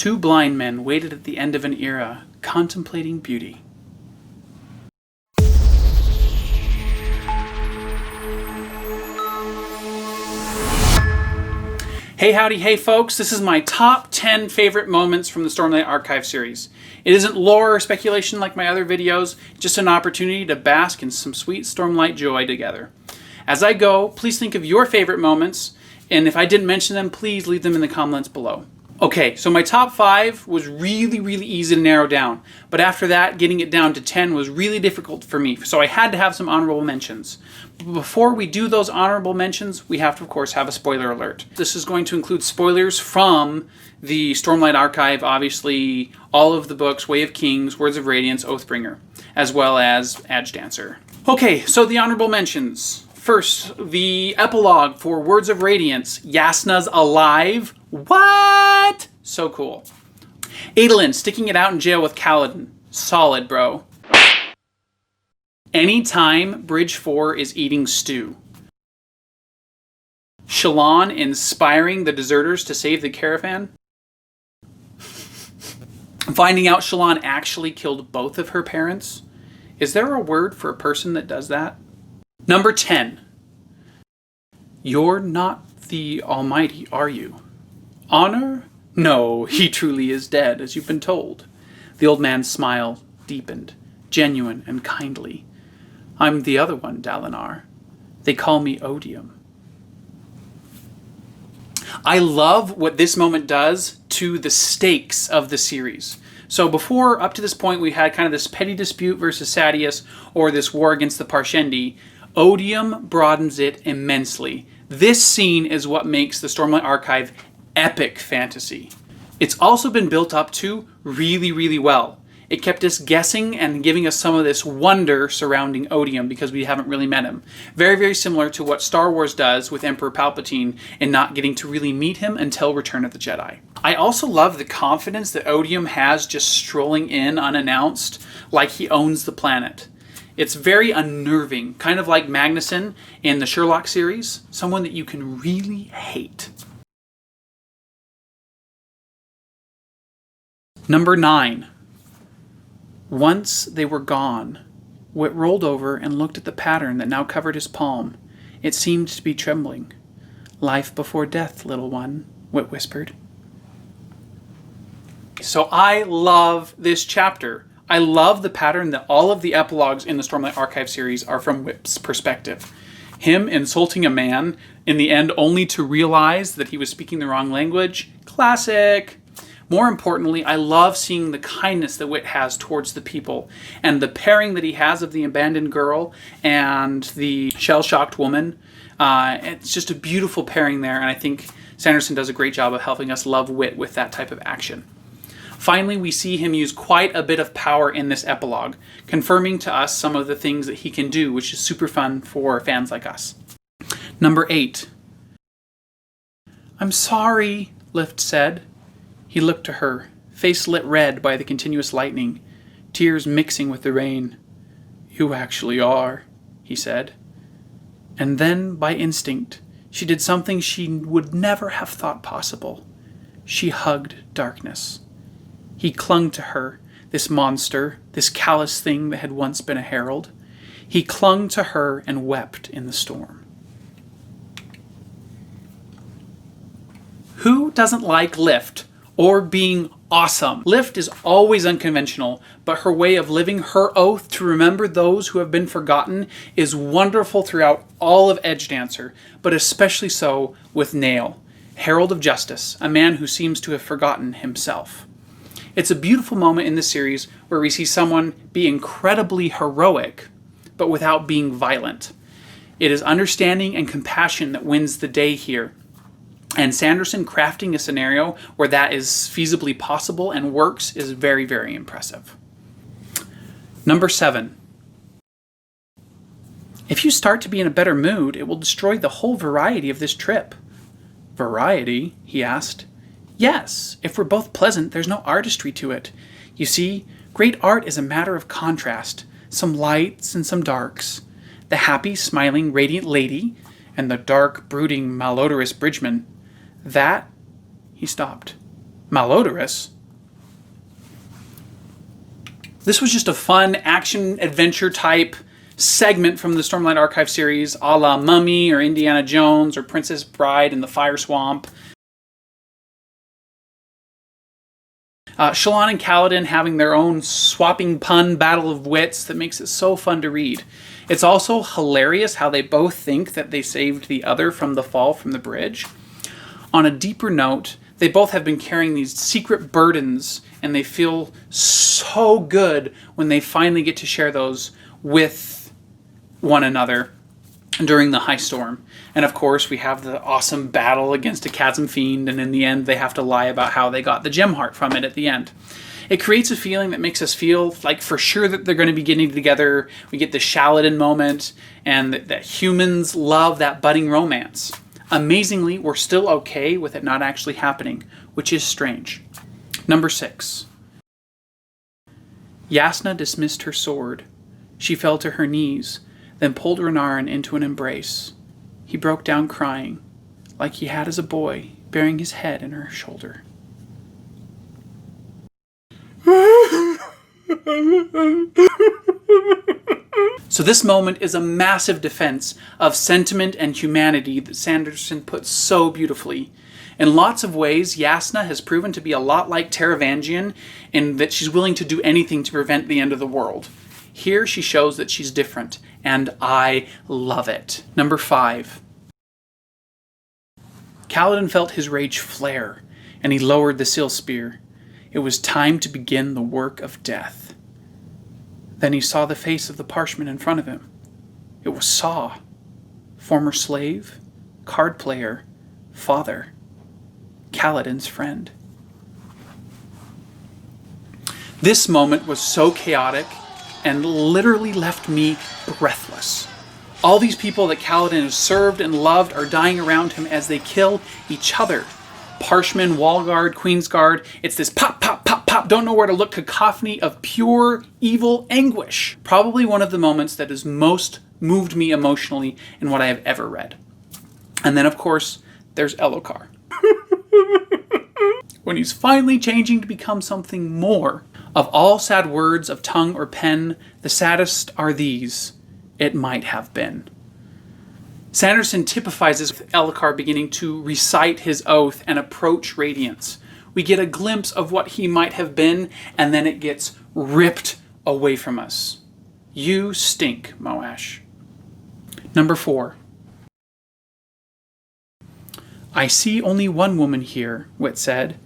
Two blind men waited at the end of an era, contemplating beauty. Hey howdy, hey folks, this is my top 10 favorite moments from the Stormlight Archive series. It isn't lore or speculation like my other videos, just an opportunity to bask in some sweet Stormlight joy together. As I go, please think of your favorite moments, and if I didn't mention them, please leave them in the comments below. Okay, so my top 5 was really easy to narrow down, but after that, getting it down to 10 was really difficult for me, so I had to have some honorable mentions. But before we do those honorable mentions, we have to, of course, have a spoiler alert. This is going to include spoilers from the Stormlight Archive, obviously, all of the books, Way of Kings, Words of Radiance, Oathbringer, as well as Edge Dancer. Okay, so the honorable mentions. First, the epilogue for Words of Radiance, Jasnah's alive. What? So cool. Adolin sticking it out in jail with KALADIN. Solid, bro. Anytime Bridge 4 is eating stew. SHALLAN inspiring the deserters to save the caravan. Finding out SHALLAN actually killed both of her parents. Is there a word for a person that does that? Number 10. You're not the Almighty, are you? Honor? No, he truly is dead, as you've been told. The old man's smile deepened, genuine and kindly. I'm the other one, DALINAR. They call me ODIUM. I love what this moment does to the stakes of the series. So before, up to this point, we had kind of this petty dispute versus Sadeas, or this war against the Parshendi. ODIUM broadens it immensely. This scene is what makes the Stormlight Archive epic fantasy. It's also been built up to really well. It kept us guessing and giving us some of this wonder surrounding ODIUM because we haven't really met him. Very similar to what Star Wars does with Emperor Palpatine in not getting to really meet him until Return of the Jedi. I also love the confidence that ODIUM has just strolling in unannounced like he owns the planet. It's very unnerving, kind of like Magnuson in the Sherlock series, someone that you can really hate. Number 9. Once they were gone, Wit rolled over and looked at the pattern that now covered his palm. It seemed to be trembling. Life before death, little one, Wit whispered. So I love this chapter. I love the pattern that all of the epilogues in the Stormlight Archive series are from Wit's perspective. Him insulting a man, in the end only to realize that he was speaking the wrong language. Classic! More importantly, I love seeing the kindness that Wit has towards the people, and the pairing that he has of the abandoned girl and the shell-shocked woman. It's just a beautiful pairing there, and I think Sanderson does a great job of helping us love Wit with that type of action. Finally, we see him use quite a bit of power in this epilogue, confirming to us some of the things that he can do, which is super fun for fans like us. Number 8. I'm sorry, Lift said. He looked to her, face lit red by the continuous lightning, tears mixing with the rain. You actually are, he said. And then, by instinct, she did something she would never have thought possible. She hugged darkness. He clung to her, this monster, this callous thing that had once been a herald. He clung to her and wept in the storm. Who doesn't like Lift? Or being awesome. Lift is always unconventional, but her way of living her oath to remember those who have been forgotten is wonderful throughout all of Edge Dancer, but especially so with NALE, Herald of Justice, a man who seems to have forgotten himself. It's a beautiful moment in the series where we see someone be incredibly heroic, but without being violent. It is understanding and compassion that wins the day here. And Sanderson crafting a scenario where that is feasibly possible and works is very impressive. Number 7. If you start to be in a better mood, it will destroy the whole variety of this trip. Variety? He asked. Yes, if we're both pleasant, there's no artistry to it. You see, great art is a matter of contrast, some lights and some darks. The happy, smiling, radiant lady, and the dark, brooding, malodorous bridgeman. That, he stopped. Malodorous? This was just a fun action-adventure type segment from the Stormlight Archive series, a la Mummy or Indiana Jones or Princess Bride in the Fire Swamp. Shallan and Kaladin having their own swapping pun battle of wits that makes it so fun to read. It's also hilarious how they both think that they saved the other from the fall from the bridge. On a deeper note, they both have been carrying these secret burdens, and they feel so good when they finally get to share those with one another during the high storm. And of course, we have the awesome battle against a chasm fiend, and in the end, they have to lie about how they got the gem heart from it at the end. It creates a feeling that makes us feel like for sure that they're going to be getting together. We get the SHALLAN moment, and that humans love that budding romance. Amazingly, we're still okay with it not actually happening, which is strange. Number 6. JASNAH dismissed her sword. She fell to her knees, then pulled RENARIN into an embrace. He broke down crying, like he had as a boy, bearing his head in her shoulder. So this moment is a massive defense of sentiment and humanity that Sanderson puts so beautifully. In lots of ways, JASNAH has proven to be a lot like Taravangian in that she's willing to do anything to prevent the end of the world. Here she shows that she's different, and I love it. Number 5. Kaladin felt his rage flare, and he lowered the seal spear. It was time to begin the work of death. Then he saw the face of the parchment in front of him. It was Saw, former slave, card player, father, Kaladin's friend. This moment was so chaotic and literally left me breathless. All these people that Kaladin has served and loved are dying around him as they kill each other. Parshman, Wallguard, Queensguard, it's this pop, pop, pop, pop, don't know where to look cacophony of pure evil anguish. Probably one of the moments that has most moved me emotionally in what I have ever read. And then, of course, there's Elhokar. When he's finally changing to become something more. Of all sad words of tongue or pen, the saddest are these, it might have been. Sanderson typifies this with Elhokar beginning to recite his oath and approach radiance. We get a glimpse of what he might have been, and then it gets ripped away from us. You stink, Moash. Number 4. I see only one woman here, Wit said,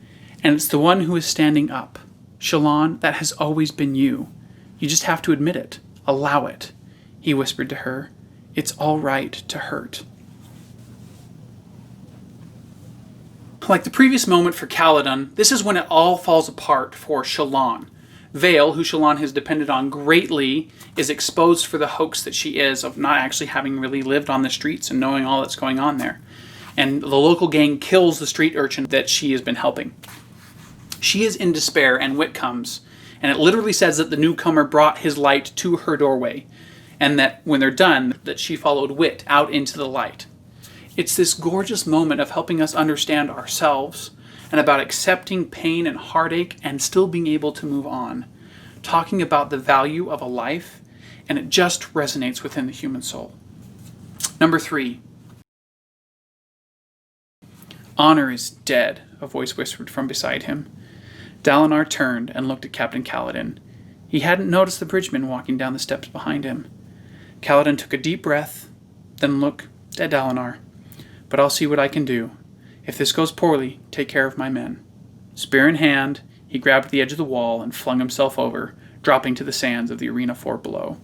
and it's the one who is standing up. Shallan, that has always been you. You just have to admit it. Allow it. He whispered to her. It's all right to hurt. Like the previous moment for Kaladin, this is when it all falls apart for Shallan. Vale, who Shallan has depended on greatly, is exposed for the hoax that she is of not actually having really lived on the streets and knowing all that's going on there. And the local gang kills the street urchin that she has been helping. She is in despair, and Wit comes, and it literally says that the newcomer brought his light to her doorway, and that when they're done, that she followed Wit out into the light. It's this gorgeous moment of helping us understand ourselves, and about accepting pain and heartache and still being able to move on, talking about the value of a life, and it just resonates within the human soul. Number 3. Honor is dead, a voice whispered from beside him. DALINAR turned and looked at Captain Kaladin. He hadn't noticed the bridgeman walking down the steps behind him. Kaladin took a deep breath, then looked at DALINAR. But I'll see what I can do. If this goes poorly, take care of my men. Spear in hand, he grabbed the edge of the wall and flung himself over, dropping to the sands of the arena floor below.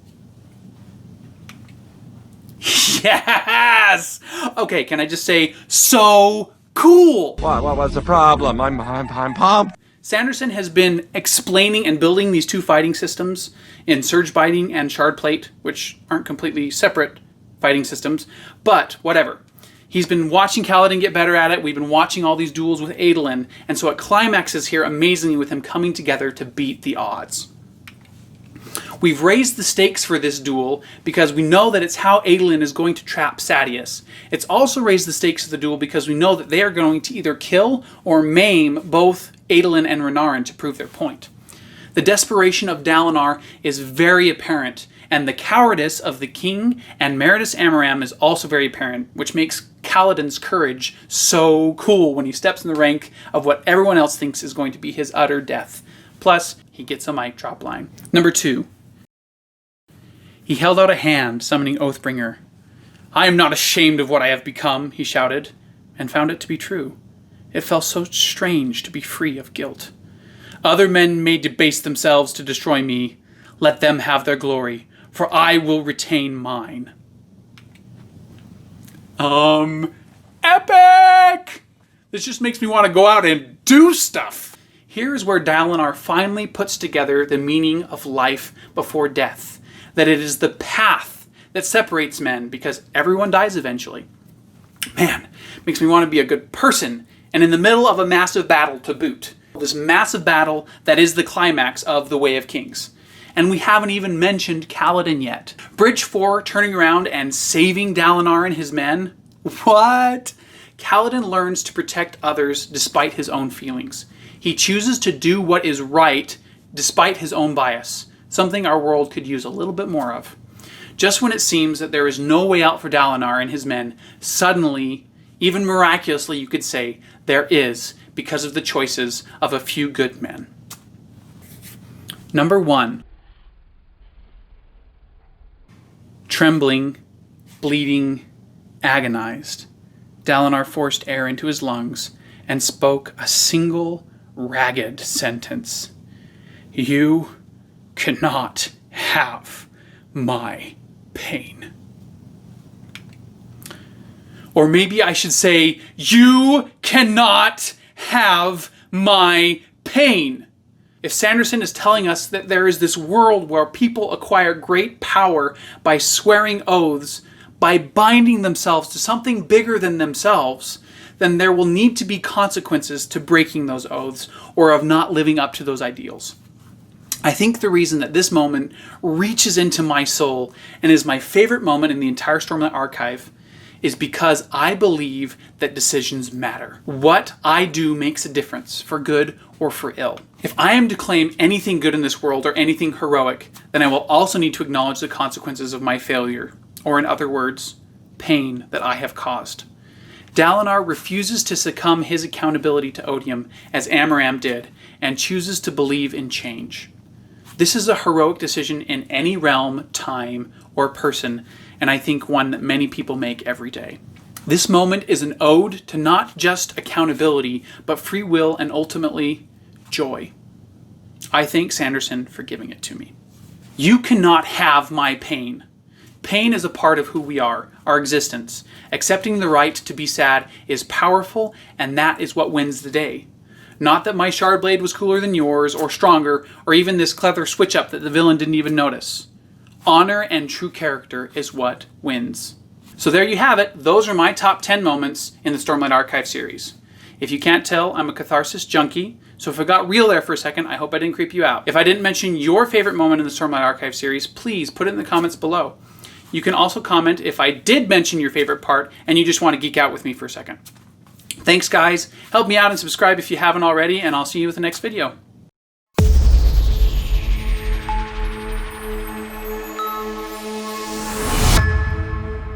Yes! Okay, can I just say, so cool! What was the problem? I'm pumped. Sanderson has been explaining and building these two fighting systems in Surge Biting and Shard Plate, which aren't completely separate fighting systems, but whatever. He's been watching Kaladin get better at it. We've been watching all these duels with Adolin, and so it climaxes here amazingly with him coming together to beat the odds. We've raised the stakes for this duel because we know that it's how Adolin is going to trap Sadeas. It's also raised the stakes of the duel because we know that they are going to either kill or maim both Adolin and Renarin to prove their point. The desperation of Dalinar is very apparent, and the cowardice of the king and Meridus Amaram is also very apparent, which makes Kaladin's courage so cool when he steps in the rank of what everyone else thinks is going to be his utter death. Plus, he gets a mic drop line. Number 2. He held out a hand, summoning Oathbringer. "I am not ashamed of what I have become," he shouted, and found it to be true. It felt so strange to be free of guilt. "Other men may debase themselves to destroy me. Let them have their glory, for I will retain mine." Epic! This just makes me want to go out and do stuff. Here's where Dalinar finally puts together the meaning of life before death. That it is the path that separates men, because everyone dies eventually. Man, makes me want to be a good person, and in the middle of a massive battle to boot. This massive battle that is the climax of The Way of Kings. And we haven't even mentioned Kaladin yet. Bridge 4 turning around and saving Dalinar and his men? What? Kaladin learns to protect others despite his own feelings. He chooses to do what is right despite his own bias, something our world could use a little bit more of. Just when it seems that there is no way out for Dalinar and his men, suddenly, even miraculously you could say, there is, because of the choices of a few good men. Number 1. Trembling, bleeding, agonized, Dalinar forced air into his lungs and spoke a single, ragged sentence. "You cannot have my pain." Or maybe I should say, "You cannot have my pain." If Sanderson is telling us that there is this world where people acquire great power by swearing oaths, by binding themselves to something bigger than themselves, then there will need to be consequences to breaking those oaths or of not living up to those ideals. I think the reason that this moment reaches into my soul and is my favorite moment in the entire Stormlight Archive is because I believe that decisions matter. What I do makes a difference, for good or for ill. If I am to claim anything good in this world or anything heroic, then I will also need to acknowledge the consequences of my failure, or in other words, pain that I have caused. Dalinar refuses to succumb his accountability to ODIUM as Amaram did, and chooses to believe in change. This is a heroic decision in any realm, time, or person, and I think one that many people make every day. This moment is an ode to not just accountability, but free will and ultimately joy. I thank Sanderson for giving it to me. You cannot have my pain. Pain is a part of who we are, our existence. Accepting the right to be sad is powerful, and that is what wins the day. Not that my shard blade was cooler than yours, or stronger, or even this clever switch up that the villain didn't even notice. Honor and true character is what wins. So there you have it. Those are my top 10 moments in the Stormlight Archive series. If you can't tell, I'm a catharsis junkie, so if I got real there for a second, I hope I didn't creep you out. If I didn't mention your favorite moment in the Stormlight Archive series, please put it in the comments below. You can also comment if I did mention your favorite part and you just want to geek out with me for a second. Thanks guys, help me out and subscribe if you haven't already, and I'll see you with the next video.